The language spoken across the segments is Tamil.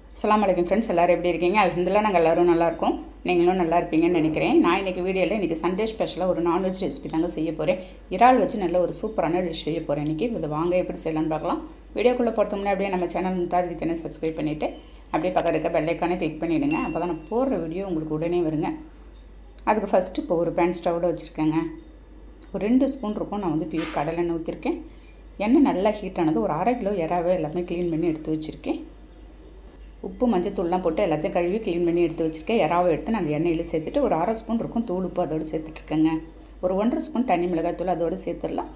அஸ்ஸலாமு அலைக்கும் ஃப்ரெண்ட்ஸ், எல்லோரும் எப்படி இருக்கீங்க? அல்ஹம்துலில்லாஹ் நாங்கள் எல்லோரும் நல்லாயிருக்கோம். நீங்களும் நல்லா இருப்பீங்கன்னு நினைக்கிறேன். நான் இன்றைக்கி வீடியோவில் இன்றைக்கி சண்டே ஸ்பெஷலாக ஒரு நான்வெஜ் ரெசிபி தாங்க செய்ய போகிறேன். இறால் வச்சு நல்ல ஒரு சூப்பரான டிஷ் செய்ய போகிறேன் இன்றைக்கி. இது வாங்க எப்படி செய்யலான்னு பார்க்கலாம். வீடியோக்குள்ளே போகிறதுக்கு முன்னாடி அப்படியே நம்ம சேனல் மும்தாஜ் கிச்சனை சப்ஸ்கிரைப் பண்ணிவிட்டு அப்படியே பக்கம் இருக்க பெல் ஐக்கானை கிளிக் பண்ணிவிடுங்க. அப்போ தான் நான் போடுற வீடியோ உங்களுக்கு உடனே வருங்க. அதுக்கு ஃபஸ்ட்டு இப்போ ஒரு பேன் ஸ்டவ்வில் வச்சுருக்கேங்க. ஒரு 2 ஸ்பூன் இருக்கும். நான் வந்து பியூர் கடலெண்ணெய் ஊற்றிருக்கேன். எண்ணெய் நல்லா ஹீட் ஆனது. ஒரு 1/2 கிலோ இறாவை எல்லாமே க்ளீன் பண்ணி எடுத்து வச்சுருக்கேன். உப்பு மஞ்சத்தூள்லாம் போட்டு எல்லாத்தையும் கழுவி க்ளீன் பண்ணி எடுத்து வச்சுருக்கேன். இறாவை எடுத்து நான் அந்த எண்ணெயில் சேர்த்துட்டு ஒரு 1/2 ஸ்பூன் இருக்கும் தூள் உப்பு அதோடு சேர்த்துட்ருக்கேங்க. ஒரு 1/2 ஸ்பூன் தனி மிளகாய்த்தூள் அதோடு சேர்த்துடலாம்.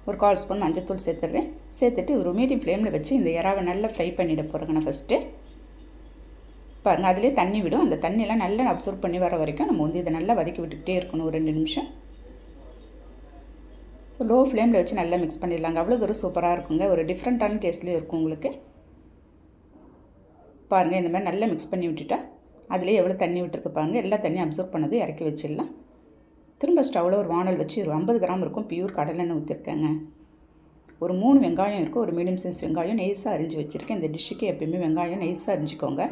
ஒரு 1/4 ஸ்பூன் மஞ்சத்தூள் சேர்த்துட்றேன். சேர்த்துட்டு ஒரு மீடியம் ஃப்ளேமில் வச்சு இந்த இறாவை நல்லா ஃப்ரை பண்ணிட போகிறேங்க. நான் ஃபஸ்ட்டு பாருங்கள், அதிலே தண்ணி விடும். அந்த தண்ணியெல்லாம் நல்லா அப்சர்வ் பண்ணி வர வரைக்கும் நம்ம வந்து இதை நல்லா வதக்கி விட்டுக்கிட்டே இருக்கணும். ஒரு 2 நிமிஷம் லோ ஃப்ளேமில் வச்சு நல்லா மிக்ஸ் பண்ணிடலாங்க. அவ்வளோ தூரம் சூப்பராக இருக்குங்க. ஒரு டிஃப்ரெண்ட்டான டேஸ்ட்லேயும் இருக்கும் உங்களுக்கு. பாருங்கள், இந்த மாதிரி நல்லா மிக்ஸ் பண்ணி விட்டுட்டா அதிலே எவ்வளோ தண்ணி விட்டுருக்கு பாருங்கள். எல்லா தண்ணியும் அப்சர்வ் பண்ணது இறக்கி வச்சிடலாம். திரும்ப ஸ்டவ்வில் ஒரு வானல் வச்சு ஒரு 50 கிராம் இருக்கும் பியூர் கடலெண்ணெய் ஊற்றிருக்கேங்க. ஒரு 3 வெங்காயம் இருக்கும். ஒரு மீடியம் சைஸ் வெங்காயம் நைஸாக அரிஞ்சு வச்சுருக்கேன். இந்த டிஷ்ஷுக்கு எப்பயுமே வெங்காயம் நைஸாக அரிஞ்சிக்கோங்க.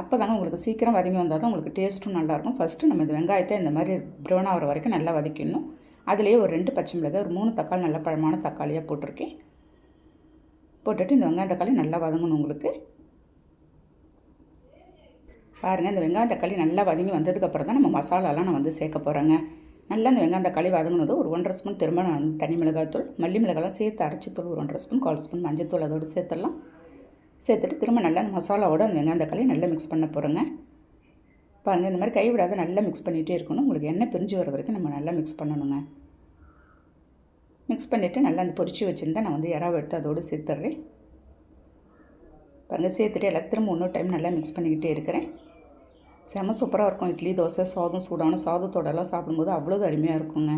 அப்போ தாங்க உங்களுக்கு சீக்கிரம் வதங்கி வந்தால் தான் உங்களுக்கு டேஸ்ட்டும் நல்லாயிருக்கும். ஃபஸ்ட்டு நம்ம இந்த வெங்காயத்தை இந்த மாதிரி ப்ரௌன் ஆகிற வரைக்கும் நல்லா வதக்கிடணும். அதிலேயே ஒரு 2 பச்சை மிளகாய், ஒரு 3 தக்காளி, நல்ல பழமான தக்காளியாக போட்டிருக்கேன். போட்டுட்டு இந்த வெங்காயம் தக்காளி நல்லா வதங்கணும் உங்களுக்கு. பாருங்கள், இந்த வெங்காயம் தக்காளி நல்லா வதங்கி வந்ததுக்கப்புறம் தான் நம்ம மசாலாலாம் நான் வந்து சேர்க்க போகிறேங்க. நல்லா இந்த வெங்காயம் தக்காளி வதங்கினது ஒரு 1/2 ஸ்பூன் திரும்ப நான் தனி மிளகாய்த்தூள், மல்லி மிளகாலாம் சேர்த்து அரைச்சி தூள் ஒரு 1/2 ஸ்பூன், 1/4 ஸ்பூன் மஞ்சத்தூள் அதோடு சேர்த்துடலாம். சேர்த்துட்டு திரும்ப நல்லா அந்த மசாலாவோட அந்த வெங்காயம் தக்காளி நல்லா மிக்ஸ் பண்ண போகிறேங்க. பாருங்கள், இந்த மாதிரி கைவிடாத நல்லா மிக்ஸ் பண்ணிகிட்டே இருக்கணும். உங்களுக்கு எண்ணெய் பிரிஞ்சு வர வரைக்கும் நம்ம நல்லா மிக்ஸ் பண்ணணுங்க. மிக்ஸ் பண்ணிவிட்டு நல்லா அந்த பொரிச்சு வச்சுருந்தா நான் வந்து இறாவை எடுத்து அதோடு சேர்த்துட்றேன். பாருங்கள், சேர்த்துட்டு எல்லாம் திரும்ப இன்னொரு டைம் நல்லா மிக்ஸ் பண்ணிக்கிட்டே இருக்கிறேன். செம்ம சூப்பராக இருக்கும். இட்லி, தோசை, சாதம், சூடான சாதத்தோடலாம் சாப்பிடும்போது அவ்வளோ அருமையாக இருக்குங்க.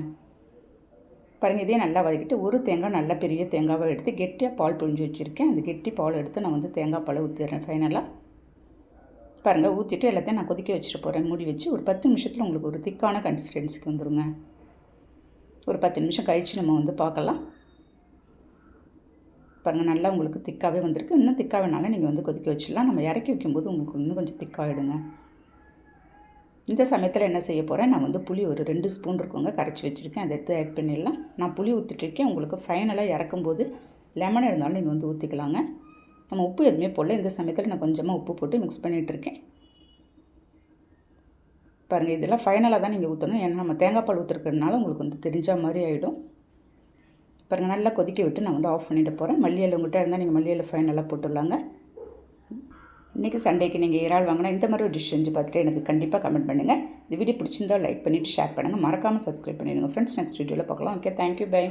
பாருங்கள், இதே நல்லா வதக்கிட்டு ஒரு தேங்காய், நல்ல பெரிய தேங்காவை எடுத்து கெட்டியாக பால் புழிஞ்சு வச்சுருக்கேன். அந்த கெட்டி பால் எடுத்து நான் வந்து தேங்காய் பால் ஊற்றிடுறேன் ஃபைனலாக. பாருங்கள், ஊற்றிட்டு எல்லாத்தையும் நான் கொதிக்க வச்சுட்டு போகிறேன். மூடி வச்சு ஒரு 10 நிமிஷத்தில் உங்களுக்கு ஒரு திக்கான கன்சிஸ்டன்சிக்கு வந்துடுங்க. ஒரு 10 நிமிஷம் கழித்து நம்ம வந்து பார்க்கலாம். பாருங்கள், நல்லா உங்களுக்கு திக்காகவே வந்திருக்கு. இன்னும் திக்காக வேணாலும் நீங்கள் வந்து கொதிக்க வச்சிடலாம். நம்ம இறக்கி வைக்கும்போது உங்களுக்கு இன்னும் கொஞ்சம் திக்காகிடுங்க. இந்த சமயத்தில் என்ன செய்ய போகிறேன், நான் வந்து புளி ஒரு 2 ஸ்பூன் இருக்குங்க கரைச்சி வச்சுருக்கேன். அதை எடுத்து ஆட் பண்ணிடலாம். நான் புளி ஊற்றிட்டுருக்கேன். உங்களுக்கு ஃபைனலாக இறக்கும்போது லெமன் இருந்தாலும் நீங்கள் வந்து ஊற்றிக்கலாங்க. நம்ம உப்பு எதுவுமே போடல. இந்த சமயத்தில் நான் கொஞ்சமாக உப்பு போட்டு மிக்ஸ் பண்ணிகிட்ருக்கேன். பாருங்கள், இதெல்லாம் ஃபைனலாக தான் நீங்கள் ஊற்றணும். ஏன்னா நம்ம தேங்காய் பால் ஊற்றிருக்கிறதுனால உங்களுக்கு வந்து தெரிஞ்ச மாதிரி ஆகிடும். பாருங்கள், நல்லா கொதிக்க விட்டு நான் வந்து ஆஃப் பண்ணிவிட்டு போகிறேன். மல்லி இலை உங்கள்கிட்ட இருந்தால் நீங்கள் மல்லி இலை ஃபைனலாக போட்டுடலாங்க. இன்றைக்கி சண்டேக்கு நீங்கள் இறால் வாங்கினா இந்த மாதிரி ஒரு டிஷ் செஞ்சு பார்த்துட்டு எனக்கு கண்டிப்பாக கமெண்ட் பண்ணுங்கள். இந்த வீடியோ பிடிச்சிருந்தால் லைக் பண்ணிவிட்டு ஷேர் பண்ணுங்கள். மறக்காமல் சப்ஸ்கிரைப் பண்ணிவிடுங்க ஃப்ரெண்ட்ஸ். நெக்ஸ்ட் வீடியோவில் பார்க்கலாம். Okay, thank you, by.